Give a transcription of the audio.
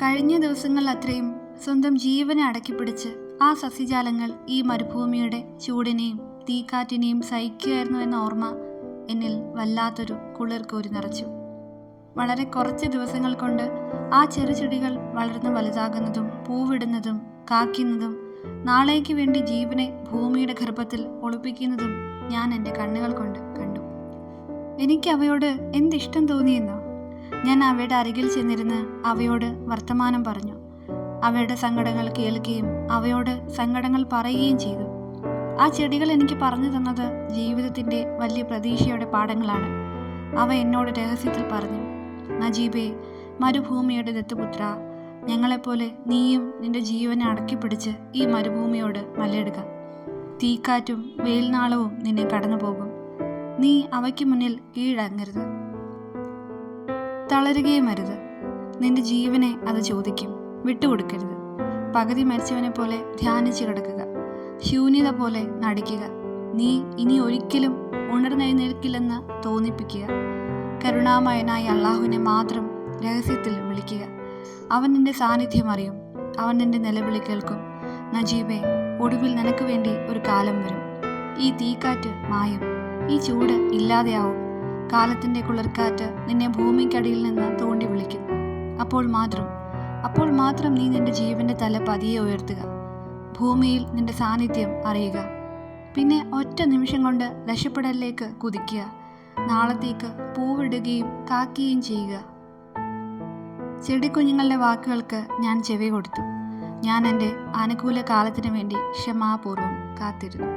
കഴിഞ്ഞ ദിവസങ്ങളിൽ അത്രയും സ്വന്തം ജീവനെ അടക്കിപ്പിടിച്ച് ആ സസ്യജാലങ്ങൾ ഈ മരുഭൂമിയുടെ ചൂടിനെയും തീക്കാറ്റിനെയും സഹിക്കുകയായിരുന്നു എന്ന ഓർമ്മ എന്നിൽ വല്ലാത്തൊരു കുളിർക്കോരി നിറച്ചു. വളരെ കുറച്ച് ദിവസങ്ങൾ കൊണ്ട് ആ ചെറുചെടികൾ വളർന്ന് വലുതാകുന്നതും പൂവിടുന്നതും കായ്ക്കുന്നതും നാളേക്ക് വേണ്ടി ജീവനെ ഭൂമിയുടെ ഗർഭത്തിൽ ഒളിപ്പിക്കുന്നതും ഞാൻ എൻ്റെ കണ്ണുകൾ കൊണ്ട് കണ്ടു. എനിക്ക് അവയോട് എന്തിഷ്ടം തോന്നിയെന്നോ? ഞാൻ അവയുടെ അരികിൽ ചെന്നിരുന്ന് അവയോട് വർത്തമാനം പറഞ്ഞു. അവയുടെ സങ്കടങ്ങൾ കേൾക്കുകയും അവയോട് സങ്കടങ്ങൾ പറയുകയും ചെയ്തു. ആ ചെടികൾ എനിക്ക് പറഞ്ഞു തന്നത് ജീവിതത്തിൻ്റെ വലിയ പ്രതീക്ഷയുടെ പാഠങ്ങളാണ്. അവ എന്നോട് രഹസ്യത്തിൽ പറഞ്ഞു, നജീബേ, മരുഭൂമിയുടെ ദത്തുപുത്ര, ഞങ്ങളെപ്പോലെ നീയും നിന്റെ ജീവനെ അടക്കിപ്പിടിച്ച് ഈ മരുഭൂമിയോട് മല്ലിടുക. തീക്കാറ്റും വെയിൽനാളവും നിന്നെ കടന്നു പോകും. നീ അവയ്ക്ക് മുന്നിൽ കീഴടങ്ങരുത്, തളരുകയും അരുത്. നിന്റെ ജീവനെ അത് ചോദിക്കും, വിട്ടുകൊടുക്കരുത്. പകുതി മരിച്ചവനെ പോലെ ധ്യാനിച്ചു കിടക്കുക, ശൂന്യത പോലെ നടിക്കുക. നീ ഇനി ഒരിക്കലും ഉണർന്നെഴുന്നേൽക്കില്ലെന്ന് തോന്നിപ്പിക്കുക. കരുണാമയനായ അള്ളാഹുവിനെ മാത്രം രഹസ്യത്തിൽ വിളിക്കുക. അവൻ നിന്റെ സാന്നിധ്യം അറിയും, അവൻ നിന്റെ നിലവിളി കേൾക്കും. നജീബേ, ഒടുവിൽ നിനക്ക് വേണ്ടി ഒരു കാലം വരും. ഈ തീക്കാറ്റ് മായും, ഈ ചൂട് ഇല്ലാതെയാവും. കാലത്തിൻ്റെ കുളിർക്കാറ്റ് നിന്നെ ഭൂമിക്കടിയിൽ നിന്ന് തോണ്ടി വിളിക്കും. അപ്പോൾ മാത്രം നീ നിന്റെ ജീവന്റെ തല പതിയെ ഉയർത്തുക, ഭൂമിയിൽ നിന്റെ സാന്നിധ്യം അറിയുക. പിന്നെ ഒറ്റ നിമിഷം കൊണ്ട് രക്ഷപ്പെടലിലേക്ക് കുതിക്കുക, നാളത്തേക്ക് പൂവിടുകയും കാക്കുകയും ചെയ്യുക. ചെടിക്കുഞ്ഞുങ്ങളുടെ വാക്കുകൾക്ക് ഞാൻ ചെവി കൊടുത്തു. ഞാൻ എൻ്റെ അനുകൂല കാലത്തിനു വേണ്ടി ക്ഷമാപൂർവം കാത്തിരുന്നു.